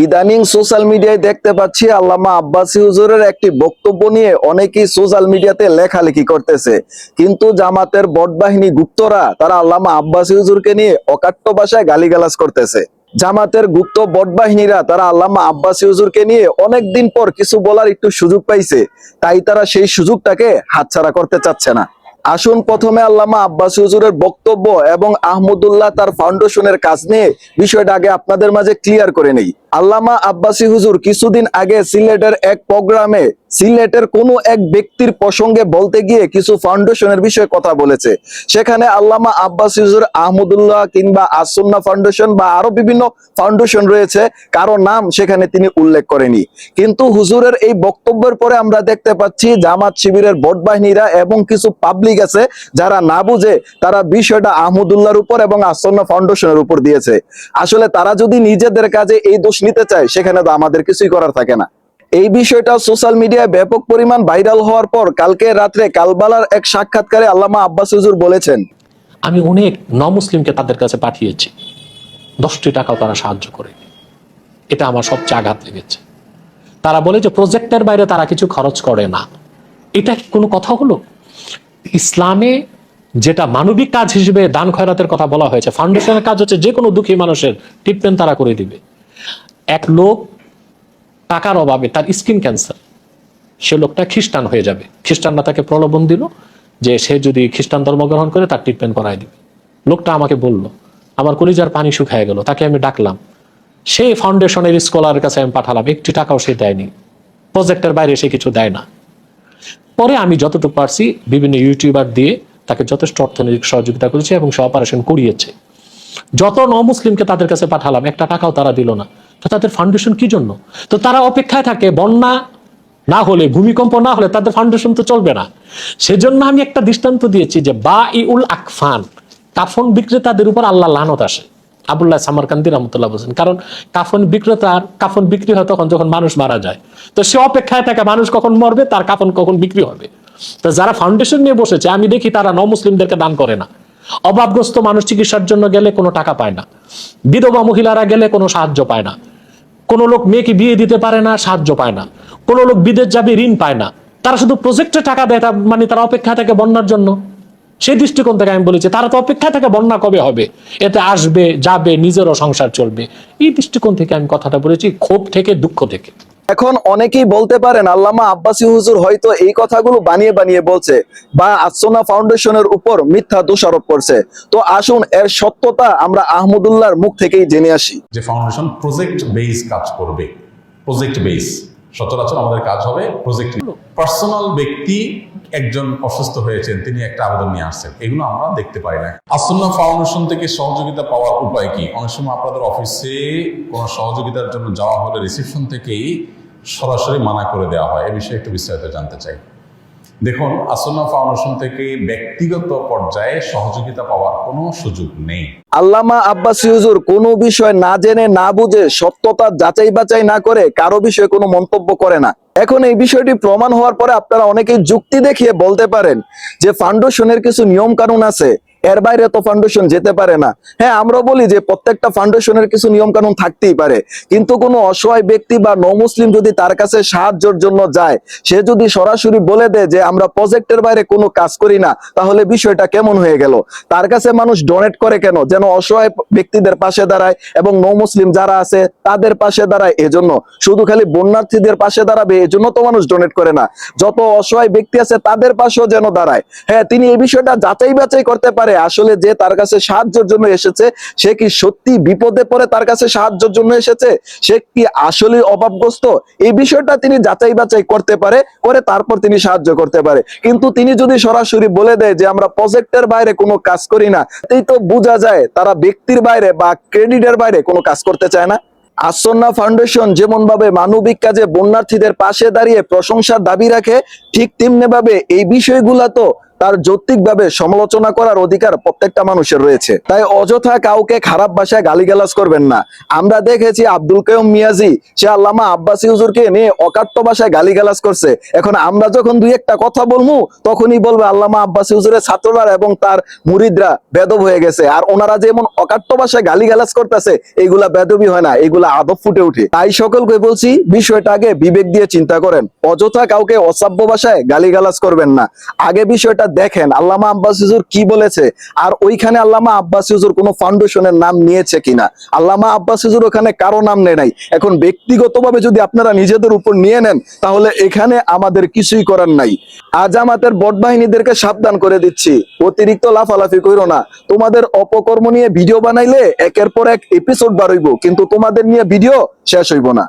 ইদানিং সোশ্যাল মিডিয়ায় দেখতে পাচ্ছি আল্লামা আব্বাসী হুজুরের একটি বক্তব্য নিয়ে অনেকেই সোশ্যাল মিডিয়াতে লেখালেখি করতেছে, কিন্তু জামাতের বটবাহিনী গুপ্তরা তারা আল্লামা আব্বাসী হুজুরকে নিয়ে অকাট্য ভাষায় গালিগালাজ করতেছে। জামাতের গুপ্ত বটবাহিনীরা তারা আল্লামা আব্বাসী হুজুরকে নিয়ে অনেকদিন পর কিছু বলার একটু সুযোগ পাইছে, তাই তারা সেই সুযোগটাকে হাতছাড়া করতে চাচ্ছে না। আসুন প্রথমে আল্লামা আব্বাসী হুজুরের বক্তব্য এবং আহমদুল্লাহ তার ফাউন্ডেশনের কাজ নিয়ে বিষয়টা আগে আপনাদের মাঝে ক্লিয়ার করে নেই। আল্লামা আব্বাসী হুজুর কিছুদিন আগে সিলেটের এক প্রোগ্রামে সিলেটের কোনো এক ব্যক্তির প্রসঙ্গে বলতে গিয়ে কিছু ফাউন্ডেশনের বিষয়ে কথা বলেছে। সেখানে আল্লামা আব্বাসী হুজুর আহমদুল্লাহ কিংবা আসুন্নাহ ফাউন্ডেশন বা আরো বিভিন্ন ফাউন্ডেশন রয়েছে, কারো নাম সেখানে তিনি উল্লেখ করেনি। কিন্তু হুজুরের এই বক্তব্যের পরে আমরা দেখতে পাচ্ছি জামাত শিবিরের ভোট বাহিনীরা এবং কিছু পাবলিক আছে যারা না বুঝে তারা বিষয়টা আহমদুল্লাহর উপর এবং আসুন্নাহ ফাউন্ডেশনের উপর দিয়েছে। আসলে তারা যদি নিজেদের কাজে এই দোষ নিতে চায় সেখানে তো আমাদের কিছুই করার থাকে না। এই বিষয়টা সোশ্যাল মিডিয়ায় ব্যাপক পরিমাণ ভাইরাল হওয়ার পর কালকে রাত্রে কালবালার এক সাক্ষাৎকারে আল্লামা আব্বাসী হুজুর বলেছেন, আমি অনেক নমুসলিমকে তাদের কাছে পাঠিয়েছি, 10টি টাকাও তারা সাহায্য করেনি। এটা আমার সবচেয়ে আঘাত লেগেছে। তারা বলে যে প্রজেক্টের বাইরে তারা কিছু খরচ করে না। এটা কি কোনো কথা হলো? ইসলামে যেটা মানবিক কাজ হিসেবে দান খয়রাতের কথা বলা হয়েছে, ফাউন্ডেশনের কাজ হচ্ছে যে কোনো দুঃখী মানুষের ট্রিটমেন্ট তারা করে দিবে। এক লোক টাকার অভাবে, তার স্কিন ক্যান্সার, সে লোকটা খ্রিস্টান হয়ে যাবে, খ্রিস্টানরা তাকে প্রলোভন দিল যে সে যদি খ্রিস্টান ধর্ম গ্রহণ করে তার ট্রিটমেন্ট করায় দিবে। লোকটা আমাকে বলল, আমার কলিজার পানি শুকায় গেল। তাকে আমি ডাকলাম, সেই ফাউন্ডেশনের স্কলারের কাছে আমি পাঠালাম, 1টি টাকাও সে দেয়নি, প্রজেক্টের বাইরে সে কিছু দেয় না। পরে আমি যতটুকু পারছি বিভিন্ন ইউটিউবার দিয়ে তাকে যথেষ্ট অর্থনৈতিক সহযোগিতা করেছে এবং সে অপারেশন করিয়েছে। যত নমুসলিমকে তাদের কাছে পাঠালাম, 1টা টাকাও তারা দিল না। তো তাদের ফাউন্ডেশন কি জন্য? তো তারা অপেক্ষায় থাকে, বন্যা না হলে, ভূমিকম্প না হলে তাদের ফাউন্ডেশন তো চলবে না। সেজন্য আমি একটা দৃষ্টান্ত দিয়েছি যে বাঈউল আকফান, কাফন বিক্রেতাদের উপর আল্লাহ লানত আসে। আবুল্লাহ সামারকান্দি রহমতুল্লাহ বলছেন, কারণ কাফন বিক্রেতার কাফন বিক্রি হয় তখন যখন মানুষ মারা যায়। তো সে অপেক্ষায় থাকে মানুষ কখন মরবে, তার কাফন কখন বিক্রি হবে। তো যারা ফাউন্ডেশন নিয়ে বসেছে আমি দেখি তারা নমুসলিমদেরকে দান করে না। অভাবগ্রস্ত মানুষ চিকিৎসার জন্য গেলে কোনো টাকা পায় না, বিধবা মহিলারা গেলে কোনো সাহায্য পায় না, কোনো লোক মেয়েকে বিয়ে দিতে পারে না, সাহায্য পায় না, কোনো লোক বিদেশ যাবে, ঋণ পায় না। তারা শুধু প্রজেক্টে টাকা দেয়, মানে তারা অপেক্ষা থাকে বন্যার জন্য। সেই দৃষ্টিকোণ থেকে আমি বলেছি তারা তো অপেক্ষা থাকে বন্যা কবে হবে, এতে আসবে যাবে, নিজেরও সংসার চলবে। এই দৃষ্টিকোণ থেকে আমি কথাটা বলেছি, ক্ষোভ থেকে, দুঃখ থেকে। এখন অনেকেই বলতে পারেন আল্লামা আব্বাসী হুজুর হয়তো এই কথাগুলো বানিয়ে বানিয়ে বলছে বা আসুন্নাহ ফাউন্ডেশনের উপর মিথ্যা দোষারোপ করছে। তো আসুন এর সত্যতা আমরা আহমদুল্লাহর মুখ থেকেই জেনে আসি। যে ফাউন্ডেশন প্রজেক্ট বেস কাজ করবে, প্রজেক্ট বেস, সচরাচর আমাদের কাজ হবে প্রজেক্ট। পার্সোনাল ব্যক্তি একজন অসুস্থ হয়েছেন, তিনি একটা আবেদন নিয়ে আসছেন, এগুলো আমরা দেখতে পাই না। আসুন্নাহ ফাউন্ডেশন থেকে সহযোগিতা পাওয়ার উপায় কি? অনেক সময় আপনাদের অফিসে কোনো সহযোগিতার জন্য যাওয়া হলে রিসিপশন থেকেই সরাসরি মানা করে দেওয়া হয়। এ বিষয়ে একটু বিস্তারিত জানতে চাই। দেখুন, আসুন্নাহ ফাউন্ডেশন থেকে ব্যক্তিগত পর্যায়ে সহযোগিতা পাওয়ার কোনো সুযোগ নেই। আল্লামা আব্বাসী হুজুর কোনো বিষয় না জেনে না বুঝে সত্যতা যাচাই বাছাই না করে কারো বিষয়ে কোনো মন্তব্য করে না। এখন এই বিষয়টি প্রমাণ হওয়ার পরে আপনারা অনেকেই যুক্তি দেখিয়ে বলতে পারেন যে ফাউন্ডেশনের কিছু নিয়ম কানুন আছে, এর বাইরে তো ফাউন্ডেশন যেতে পারে না। হ্যাঁ, আমরা বলি যে প্রত্যেকটা ফাউন্ডেশনের কিছু নিয়ম কানুন থাকতেই পারে, কিন্তু কোনো অসহায় ব্যক্তি বা নমুসলিম যদি তার কাছে সাহায্যের জন্য যায়, সে যদি সরাসরি বলে দেয় যে আমরা প্রজেক্টের বাইরে কোনো কাজ করি না, তাহলে বিষয়টা কেমন হয়ে গেল? তার কাছে মানুষ ডোনেট করে কেন? যেন অসহায় ব্যক্তিদের পাশে দাঁড়ায় এবং নমুসলিম যারা আছে তাদের পাশে দাঁড়ায়। এজন্য শুধু খালি বন্যার্থীদের পাশে দাঁড়াবে এজন্য তো মানুষ ডোনেট করে না, যত অসহায় ব্যক্তি আছে তাদের পাশেও যেন দাঁড়ায়। হ্যাঁ, তিনি এই বিষয়টা যাচাই বাছাই করতে পারে আসলে যে তার কাছে সাহায্যের জন্য এসেছে সে কি সত্যি বিপদে পড়ে তার কাছে সাহায্যের জন্য এসেছে, সে কি আসলে অভাবগ্রস্ত, এই বিষয়টা তিনি যাচাই বাছাই করতে পারে, করে তারপর তিনি সাহায্য করতে পারে। কিন্তু তিনি যদি সরাসরি বলে দেয় যে আমরা প্রজেক্টের বাইরে কোনো কাজ করি না, এই তো বোঝা যায় তারা ব্যক্তির বাইরে বা ক্রেডিটের বাইরে কোনো কাজ করতে চায় না। আসুন্নাহ ফাউন্ডেশন যেমন ভাবে মানবিক কাজে বন্যার্থীদের পাশে দাঁড়িয়ে প্রশংসার দাবি রাখে, ঠিক তেমনি ভাবে এই বিষয়গুলা তো তার যৌক্তিকভাবে সমালোচনা করার অধিকার প্রত্যেকটা মানুষের রয়েছে। তাই অযথা কাউকে খারাপ ভাষায় গালিগালাজ করবেন না। আমরা দেখেছি আব্দুল কাইয়ুম মিয়াজি সে আল্লামা আব্বাসী হুজুরকে নিয়ে অকাট্য ভাষায় গালিগালাজ করছে। এখন আমরা যখন দুই একটা কথা বলবো তখনই বলবে আল্লামা আব্বাসী হুজুরের ছাত্ররা এবং তার মুরিদরা বেদব হয়ে গেছে। আর ওনারা যেমন অকাট্য ভাষায় গালিগালাজ করতেছে এইগুলা বেদবি হয় না, এগুলা আদব ফুটে উঠে। তাই সকলকে বলছি বিষয়টা আগে বিবেক দিয়ে চিন্তা করেন, অযথা কাউকে অসভ্য ভাষায় গালিগালাজ করবেন না। আগে বিষয়টা দেখেন আল্লামা আব্বাসী হুজুর কি বলেছে, আর ওইখানে আল্লামা আব্বাসী হুজুর কোনো ফাউন্ডেশনের নাম নিয়েছে কিনা। আল্লামা আব্বাসী হুজুর ওখানে কারো নাম নেয় নাই। এখন ব্যক্তিগতভাবে যদি আপনারা নিজেদের উপর নিয়ে নেন তাহলে এখানে আমাদের কিছুই করার নাই। জামাতের বট বাহিনীদেরকে সাবধান করে দিচ্ছি, অতিরিক্ত লাফালাফি কইরো না। তোমাদের অপকর্ম নিয়ে ভিডিও বানাইলে একের পর এক এপিসোড বার হইব, কিন্তু তোমাদের নিয়ে ভিডিও শেষ হইব না।